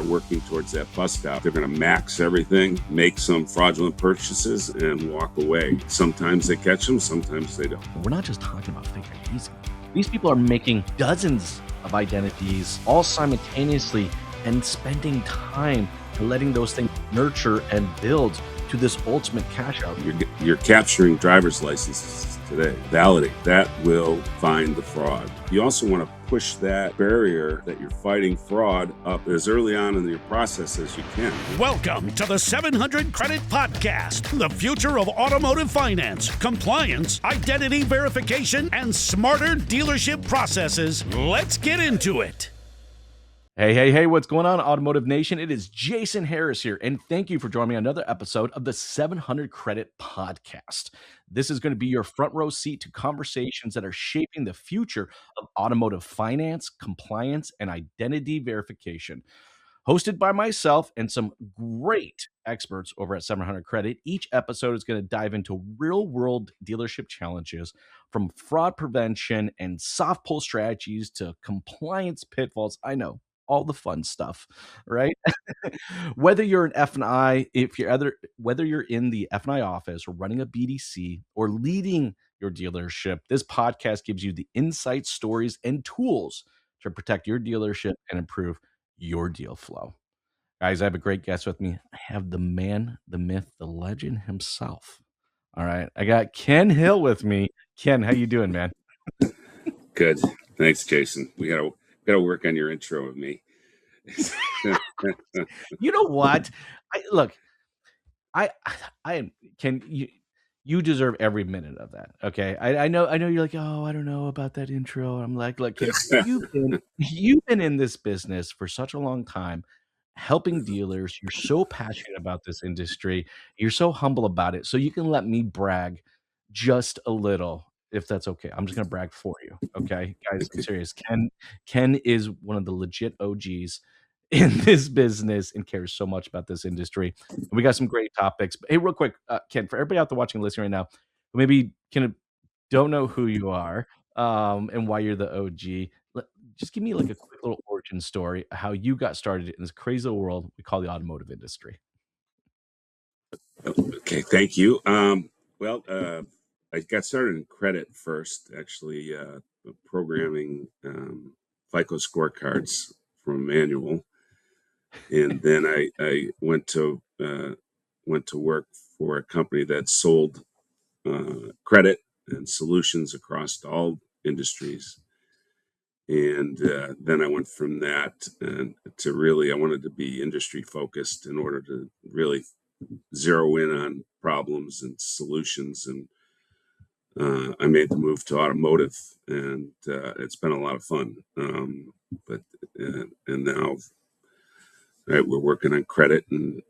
working towards that bust out. They're going to max everything, make some fraudulent purchases, and walk away. Sometimes they catch them, sometimes they don't. We're not just talking about fake IDs. These people are making dozens of identities all simultaneously and spending time letting those things nurture and build to this ultimate cash out. You're capturing driver's licenses today. Validate. That will find the fraud. You also want to push that barrier that you're fighting fraud up as early on in your process as you can. Welcome to the 700 Credit Podcast, the future of automotive finance, compliance, identity verification, and smarter dealership processes. Let's get into it. Hey, what's going on, Automotive Nation? It is Jason Harris here, and thank you for joining me on another episode of the 700 Credit Podcast. This is going to be your front row seat to conversations that are shaping the future of automotive finance, compliance, and identity verification. Hosted by myself and some great experts over at 700 Credit, each episode is going to dive into real-world dealership challenges, from fraud prevention and soft pull strategies to compliance pitfalls. I know, all the fun stuff, right? Whether you're an F&I, whether you're in the F&I office or running a BDC or leading your dealership, this podcast gives you the insights, stories, and tools to protect your dealership and improve your deal flow. Guys, I have a great guest with me. I have the man, the myth, the legend himself. All right, I got Ken Hill with me. Ken, how you doing, man? Good. Thanks, Jason. We gotta work on your intro of me. You know what? I Ken, you deserve every minute of that. Okay. I know you're like, oh, I don't know about that intro. I'm like, look, Ken, you've been in this business for such a long time, helping dealers. You're so passionate about this industry. You're so humble about it. So you can let me brag just a little, if that's okay. I'm just gonna brag for you. Okay, guys, I'm serious. Ken is one of the legit OGs in this business and cares so much about this industry. And we got some great topics. But hey, real quick, Ken, for everybody out there watching and listening right now, who maybe don't know who you are, and why you're the OG, just give me like a quick little origin story of how you got started in this crazy little world we call the automotive industry. Okay, thank you. I got started in credit first, actually, programming FICO scorecards from manual, and then I went to work for a company that sold credit and solutions across all industries. And then I went from that to really, I wanted to be industry focused in order to really zero in on problems and solutions. And I made the move to automotive, and it's been a lot of fun. And now, right, we're working on credit and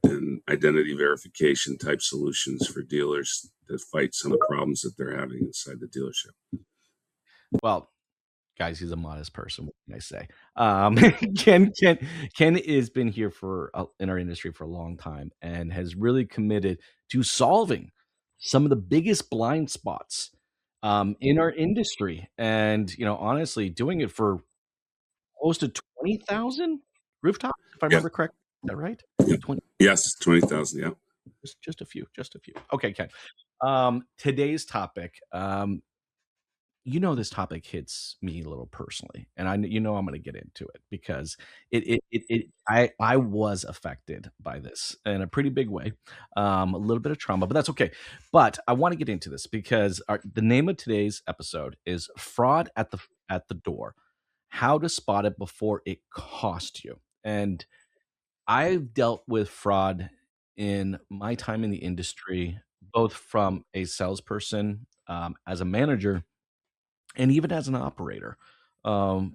identity verification type solutions for dealers to fight some of the problems that they're having inside the dealership. Well, guys, he's a modest person. What can I say? Ken has been here in our industry for a long time and has really committed to solving some of the biggest blind spots in our industry, and honestly, doing it for close to 20,000 rooftops, if I remember correctly. Is that right? Yeah. 20. Yes, 20,000. Yeah. Just a few. Okay, Ken. Today's topic. This topic hits me a little personally, and I'm going to get into it because I was affected by this in a pretty big way, a little bit of trauma, but that's okay. But I want to get into this because the name of today's episode is "Fraud at the Door: How to Spot It Before It Costs You." And I've dealt with fraud in my time in the industry, both from a salesperson, as a manager, and even as an operator,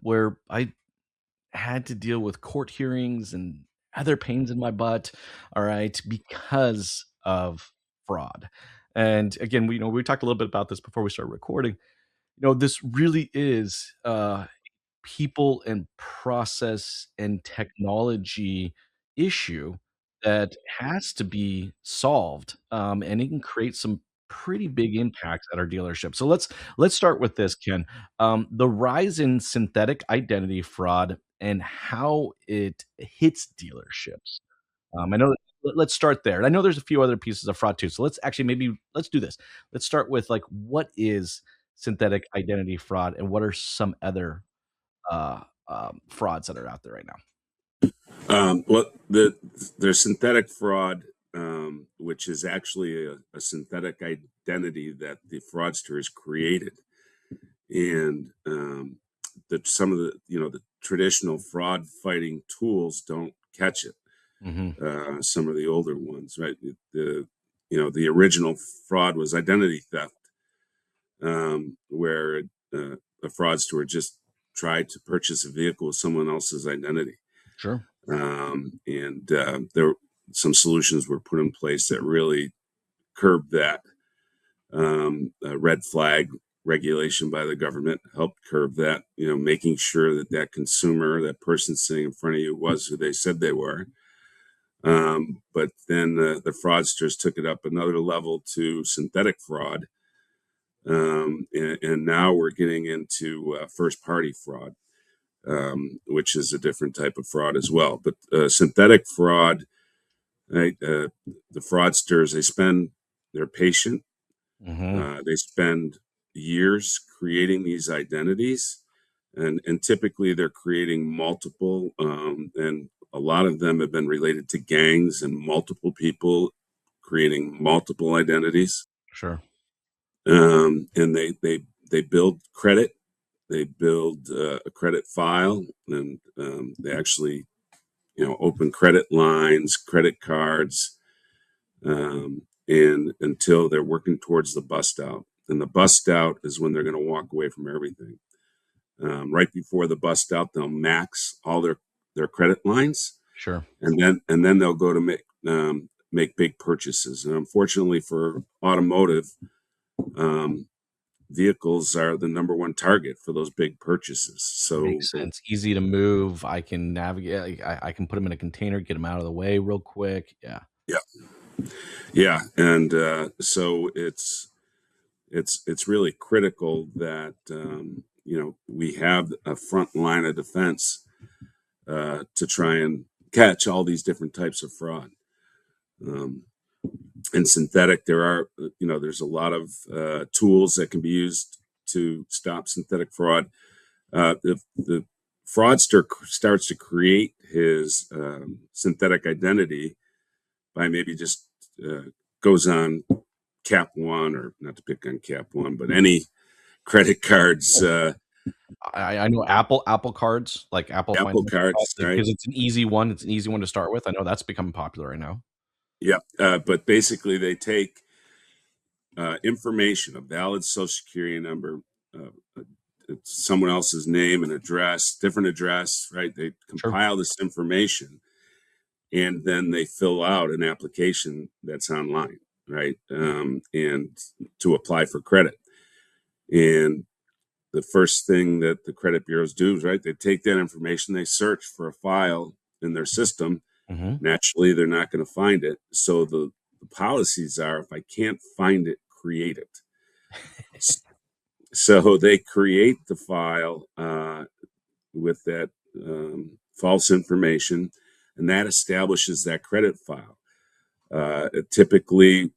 where I had to deal with court hearings and other pains in my butt, all right, because of fraud. And again, we talked a little bit about this before we started recording. This really is people and process and technology issue that has to be solved, and it can create some pretty big impacts at our dealership. So let's start with this, Ken. The rise in synthetic identity fraud and how it hits dealerships. I know. Let's start there. And I know there's a few other pieces of fraud too. So let's actually let's do this. Let's start with like what is synthetic identity fraud, and what are some other uh, frauds that are out there right now? Well, there's synthetic fraud, which is actually a synthetic identity that the fraudster has created, and that some of the traditional fraud fighting tools don't catch it. Some of the older ones, right? The original fraud was identity theft, where a fraudster just tried to purchase a vehicle with someone else's identity. Sure. And there some solutions were put in place that really curbed that. Red flag regulation by the government helped curb that, making sure that that consumer, that person sitting in front of you, was who they said they were. But then the fraudsters took it up another level to synthetic fraud. And now we're getting into first party fraud, which is a different type of fraud as well. But synthetic fraud, right? The fraudsters, they're patient. They spend years creating these identities, and typically they're creating multiple, and a lot of them have been related to gangs and multiple people creating multiple identities. Sure. And they build credit. They build a credit file, and they actually, open credit lines, credit cards, and until they're working towards the bust out. And the bust out is when they're going to walk away from everything. Right before the bust out, they'll max all their credit lines. Sure. And then they'll go to make big purchases. And unfortunately for automotive, vehicles are the number one target for those big purchases. So Makes sense. Easy to move. I can navigate. I can put them in a container, get them out of the way real quick. Yeah. Yeah, and so it's really critical that we have a front line of defense to try and catch all these different types of fraud. And synthetic, there's a lot of tools that can be used to stop synthetic fraud. The fraudster starts to create his synthetic identity by maybe just goes on Cap One, or not to pick on Cap One, but any credit cards. I know Apple cards, like Apple cards, right? Because it's an easy one. It's an easy one to start with. I know that's becoming popular right now. Yeah, but basically they take information, a valid social security number, someone else's name and address, different address, right? They compile this information, and then they fill out an application that's online, right? And to apply for credit. And the first thing that the credit bureaus do is, right, they take that information, they search for a file in their system. Naturally, they're not going to find it. So the policies are, if I can't find it, create it. So they create the file with that false information, and that establishes that credit file. Typically,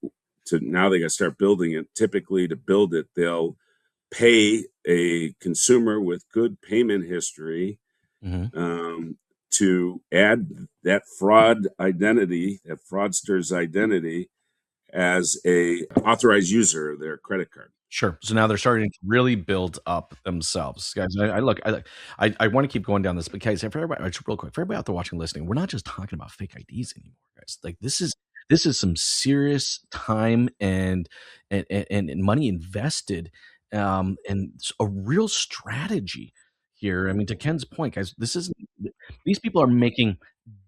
now they got to start building it. Typically, to build it, they'll pay a consumer with good payment history to add that fraud identity, that fraudster's identity, as a authorized user of their credit card. Sure. So now they're starting to really build up themselves, guys. I want to keep going down this, but guys, for everybody, just real quick, for everybody out there watching, listening, we're not just talking about fake IDs anymore, guys. Like this is some serious time and money invested, and a real strategy here. I mean, to Ken's point, guys, these people are making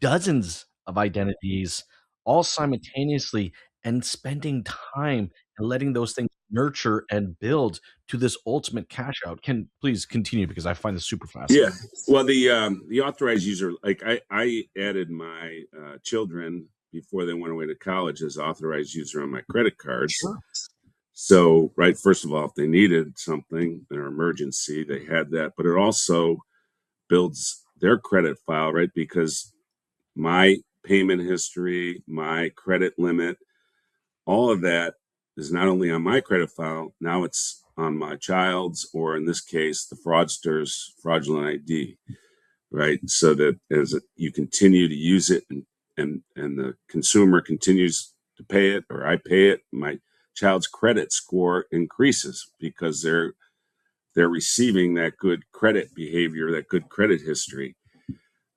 dozens of identities all simultaneously and spending time and letting those things nurture and build to this ultimate cash out. Can please continue, because I find this super fascinating. Yeah. Well, the authorized user, like I added my children before they went away to college as authorized user on my credit cards. Sure. So, right, first of all, if they needed something, an emergency, they had that. But it also builds their credit file, right? Because my payment history, my credit limit, all of that is not only on my credit file, now it's on my child's, or in this case, the fraudster's fraudulent ID, right? So that as you continue to use it and the consumer continues to pay it, or I pay it, my child's credit score increases because they're receiving that good credit behavior, that good credit history.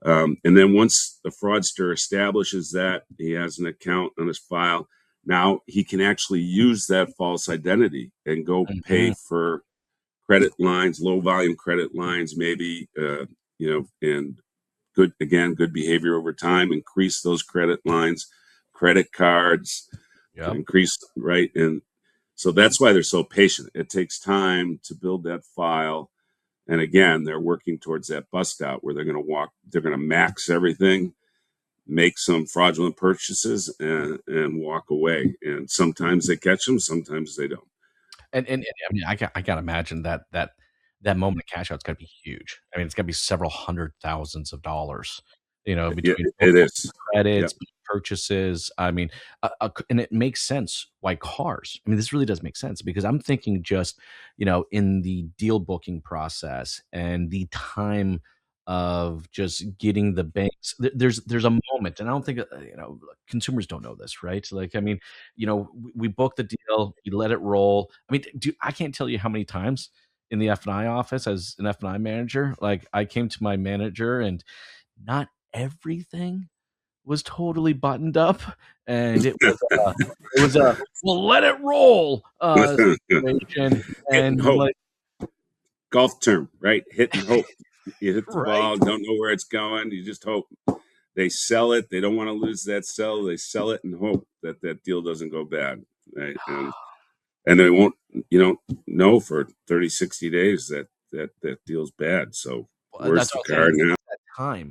And then once the fraudster establishes that he has an account on his file, now he can actually use that false identity and go pay for credit lines, low volume credit lines, maybe, and good behavior over time, increase those credit lines, credit cards, Yep. increase, right? And so that's why they're so patient. It takes time to build that file. And again, they're working towards that bust out where they're going to max everything, make some fraudulent purchases and walk away. And sometimes they catch them, sometimes they don't. And I mean, I can't imagine that moment of cash out's gotta be huge. I mean, it's gotta be several hundred thousands of dollars, Yeah, between both it is. credits, Yep. purchases. I mean, and it makes sense why cars. I mean, this really does make sense because I'm thinking just, in the deal booking process and the time of just getting the banks. There's a moment, and I don't think, consumers don't know this, right? Like, I mean, we book the deal, we let it roll. I mean, I can't tell you how many times in the F&I office as an F&I manager, like I came to my manager and not everything was totally buttoned up, and it was a well, let it roll situation, Hit and and I'm hope. like, Golf term, right? Hit and hope. You hit the right? ball, don't know where it's going. You just hope. They sell it. They don't want to lose that sell. They sell it and hope that that deal doesn't go bad, right? And they won't. You don't know for 30, 60 days that deal's bad. So Well, where's that's the what I'm saying. card now?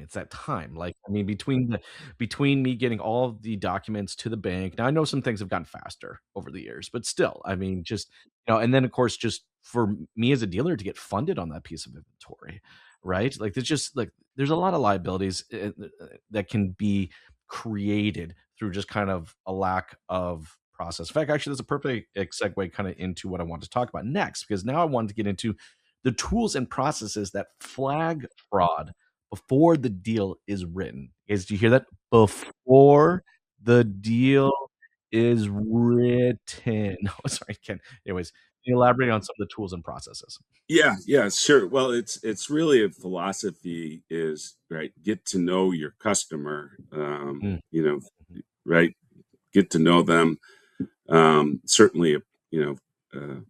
It's that time. Like, I mean, between me getting all of the documents to the bank. Now I know some things have gotten faster over the years, but still, I mean, just and then of course, just for me as a dealer to get funded on that piece of inventory, right? Like, there's a lot of liabilities that can be created through just kind of a lack of process. In fact, actually, that's a perfect segue kind of into what I want to talk about next, because now I wanted to get into the tools and processes that flag fraud before the deal is written. Do you hear that? Before the deal is written. Oh, sorry, Ken. Anyways, can you elaborate on some of the tools and processes? Yeah, sure. Well, it's really a philosophy is right. Get to know your customer. Mm, Right. Get to know them. Certainly, you know,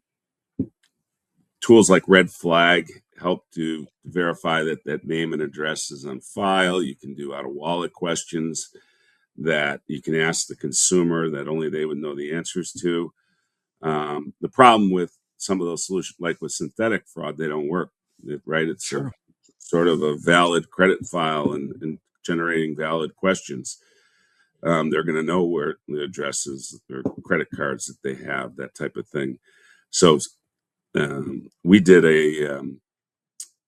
tools like Red Flag help to verify that that name and address is on file. You can do out of wallet questions that you can ask the consumer that only they would know the answers to. The problem with some of those solutions, like with synthetic fraud, they don't work, right? It's a sure. sort of a valid credit file and generating valid questions. They're going to know where the addresses or credit cards that they have, that type of thing. So we did a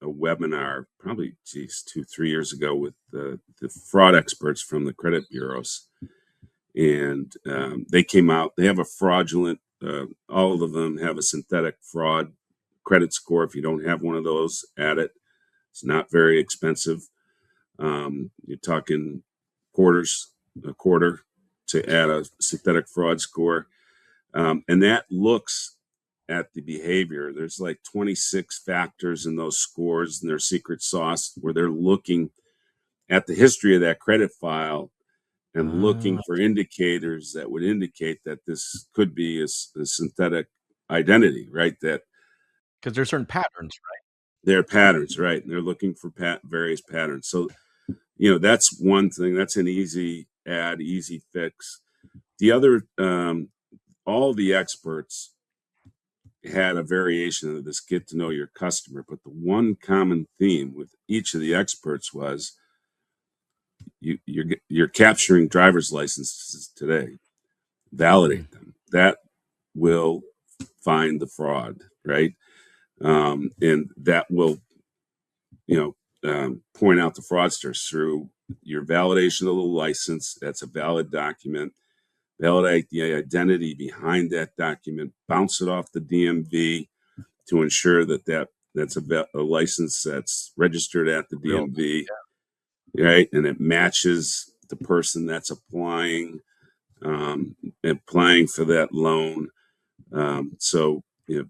webinar probably, 2, 3 years ago with the fraud experts from the credit bureaus. And they came out, they have a fraudulent, all of them have a synthetic fraud credit score. If you don't have one of those, add it. It's not very expensive. You're talking a quarter to add a synthetic fraud score. And that looks at the behavior. There's like 26 factors in those scores and their secret sauce where they're looking at the history of that credit file and looking Ah, for indicators that would indicate that this could be a synthetic identity, right? That 'cause there's certain patterns, right? they're patterns, right? And they're looking for various patterns. So, that's one thing. That's an easy add, easy fix. The other, all the experts had a variation of this get to know your customer, but the one common theme with each of the experts was you're capturing driver's licenses today. Mm, Validate them. That will find the fraud, right? And that will, point out the fraudsters through your validation of the license. That's a valid document. Validate the identity behind that document. Bounce it off the DMV to ensure that's a license that's registered at the Real. DMV, right? And it matches the person that's applying for that loan. So if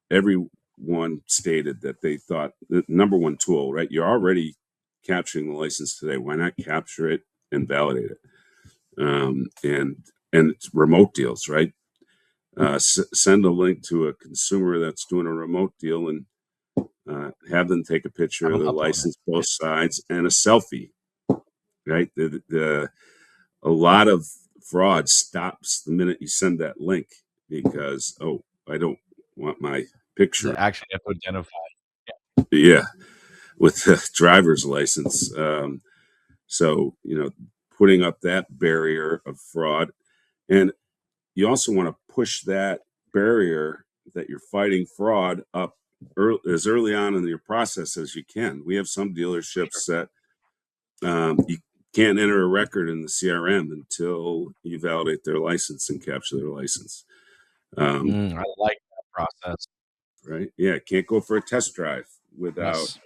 everyone stated that they thought the number one tool, right? You're already capturing the license today. Why not capture it and validate it? And it's remote deals, right? Send a link to a consumer that's doing a remote deal and have them take a picture of the license, both sides, and a selfie, right? A lot of fraud stops the minute you send that link because, I don't want my picture. Actually have to identify. Yeah, with the driver's license. So, putting up that barrier of fraud. And you also want to push that barrier that you're fighting fraud up as early on in your process as you can. We have some dealerships that you can't enter a record in the CRM until you validate their license and capture their license. I like that process. Right? Yeah, can't go for a test drive without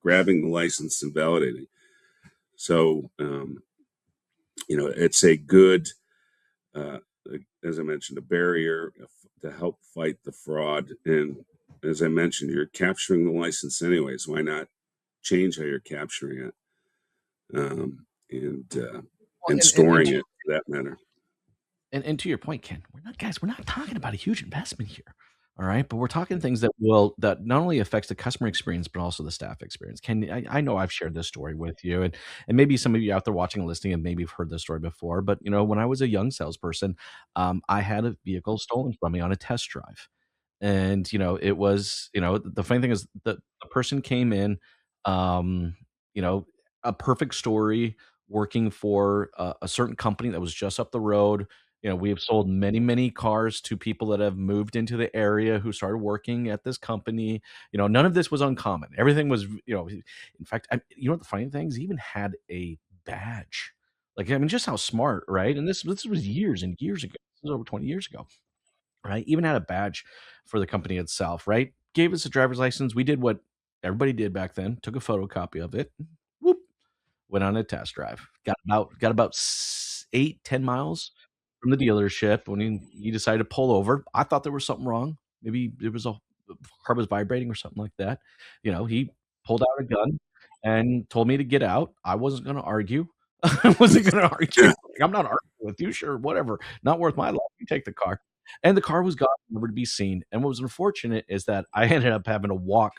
grabbing the license and validating. So, it's a good, as I mentioned, a barrier to help fight the fraud. And as I mentioned, you're capturing the license anyways. Why not change how you're capturing it and storing it for that matter? And to your point, Ken, we're not talking about a huge investment here. All right. But we're talking things that not only affects the customer experience, but also the staff experience. Ken, I know I've shared this story with you, and maybe some of you out there watching and listening have maybe heard this story before. But when I was a young salesperson, I had a vehicle stolen from me on a test drive. And it was the funny thing is that the person came in, um, you know, a perfect story, working for a certain company that was just up the road. We have sold many, many cars to people that have moved into the area who started working at this company. None of this was uncommon. Everything was, in fact, what the funny thing is, he even had a badge. Like, I mean, just how smart, right? And this was years and years ago. This was over 20 years ago, right? Even had a badge for the company itself, right? Gave us a driver's license. We did what everybody did back then, took a photocopy of it, whoop, went on a test drive. Got about 8-10 miles from the dealership when he decided to pull over. I thought there was something wrong. Maybe there was a car was vibrating or something like that. He pulled out a gun and told me to get out. I wasn't going to argue. I wasn't going to argue. I'm not arguing with you. Sure, whatever. Not worth my life. You take the car. And the car was gone, never to be seen. And what was unfortunate is that I ended up having to walk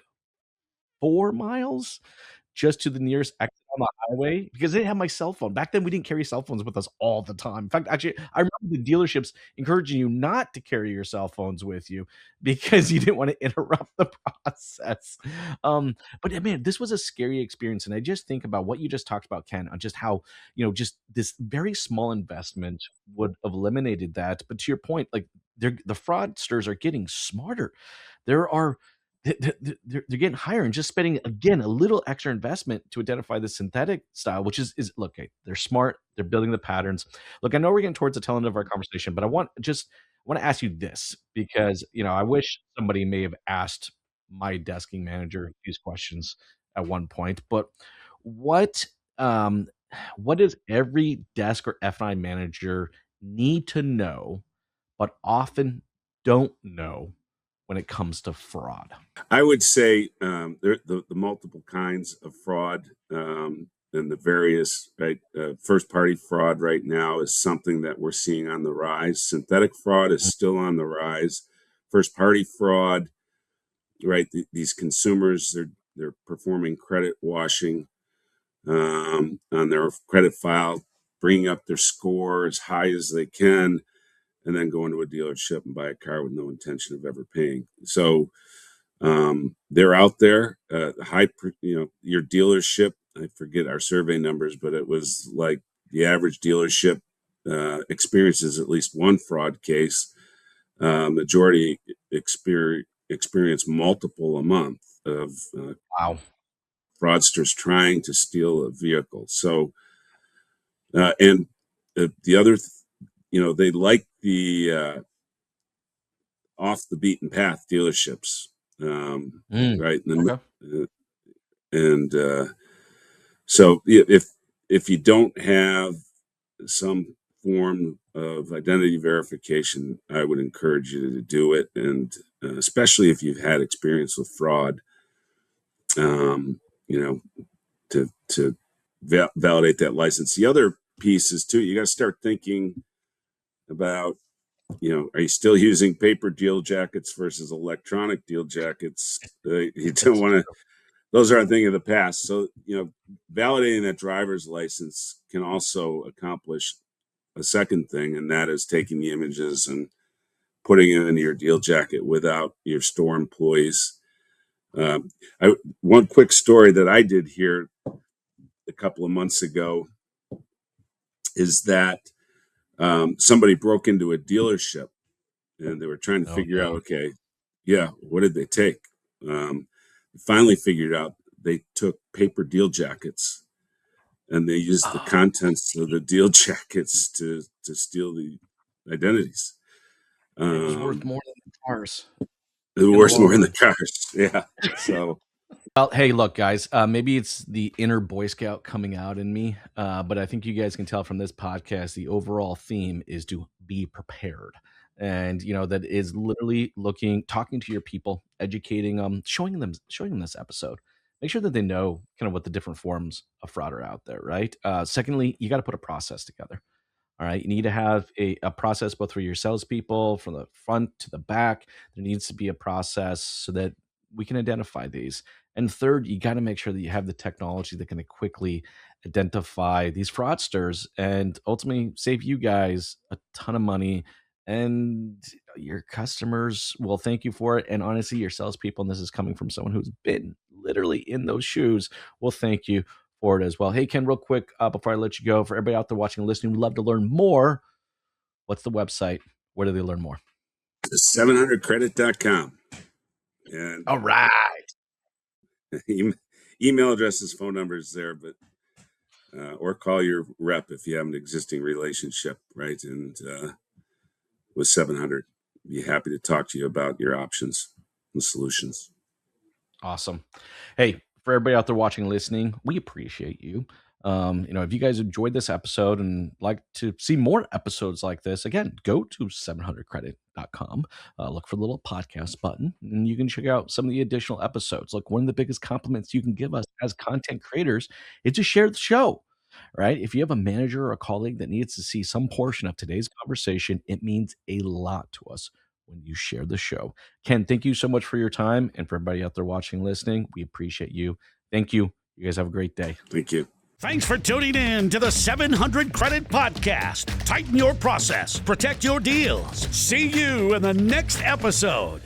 4 miles just to the nearest exit on the highway because they didn't have my cell phone. Back then, we didn't carry cell phones with us all the time. In fact, actually, I remember the dealerships encouraging you not to carry your cell phones with you because you didn't want to interrupt the process. But man, this was a scary experience. And I just think about what you just talked about, Ken, on just how, just this very small investment would have eliminated that. But to your point, like the fraudsters are getting smarter. There are they're getting higher and just spending again a little extra investment to identify the synthetic style, which is look, okay, they're smart, they're building the patterns. Look, I know we're getting towards the tail end of our conversation, but I want to ask you this because I wish somebody may have asked my desking manager these questions at one point. But what um what does every desk or F&I manager need to know, but often don't know when it comes to fraud? I would say the multiple kinds of fraud and the various first party fraud right now is something that we're seeing on the rise. Synthetic fraud is still on the rise. First party fraud, right? These consumers they're performing credit washing on their credit file, bringing up their score as high as they can, and then going to a dealership and buy a car with no intention of ever paying. So they're out there. Your dealership, I forget our survey numbers, but it was like the average dealership experiences at least one fraud case. Majority experience multiple a month of Wow. fraudsters trying to steal a vehicle. So, and the other, they like the off the beaten path dealerships, right? Okay. And so if you don't have some form of identity verification, I would encourage you to do it, and especially if you've had experience with fraud, to validate that license. The other piece is too, you got to start thinking about, are you still using paper deal jackets versus electronic deal jackets? You don't want to. Those are a thing of the past. So, validating that driver's license can also accomplish a second thing, and that is taking the images and putting it into your deal jacket without your store employees. One quick story that I did here a couple of months ago is that somebody broke into a dealership and they were trying to figure out, what did they take? Finally figured out they took paper deal jackets and they used the contents of the deal jackets to steal the identities. It was worth more than the cars. It was worth more than the cars. Yeah. So. Well, hey, look, guys, maybe it's the inner Boy Scout coming out in me, but I think you guys can tell from this podcast, the overall theme is to be prepared. And, that is literally talking to your people, educating them, showing them this episode. Make sure that they know kind of what the different forms of fraud are out there, right? Secondly, you got to put a process together. All right. You need to have a process both for your salespeople, from the front to the back. There needs to be a process so that we can identify these. And third, you got to make sure that you have the technology that can quickly identify these fraudsters and ultimately save you guys a ton of money. And your customers will thank you for it. And honestly, your salespeople, and this is coming from someone who's been literally in those shoes, will thank you for it as well. Hey, Ken, real quick, before I let you go, for everybody out there watching and listening, we'd love to learn more. What's the website? Where do they learn more? 700credit.com. And all right. Email addresses, phone numbers there, but or call your rep if you have an existing relationship, right? And with 700, be happy to talk to you about your options and solutions. Awesome. Hey, for everybody out there watching and listening, we appreciate you. If you guys enjoyed this episode and like to see more episodes like this, again, go to 700credit.com, look for the little podcast button, and you can check out some of the additional episodes. Look, one of the biggest compliments you can give us as content creators is to share the show, right? If you have a manager or a colleague that needs to see some portion of today's conversation, it means a lot to us when you share the show. Ken, thank you so much for your time. And for everybody out there watching and listening, we appreciate you. Thank you. You guys have a great day. Thank you. Thanks for tuning in to the 700 Credit Podcast. Tighten your process, protect your deals. See you in the next episode.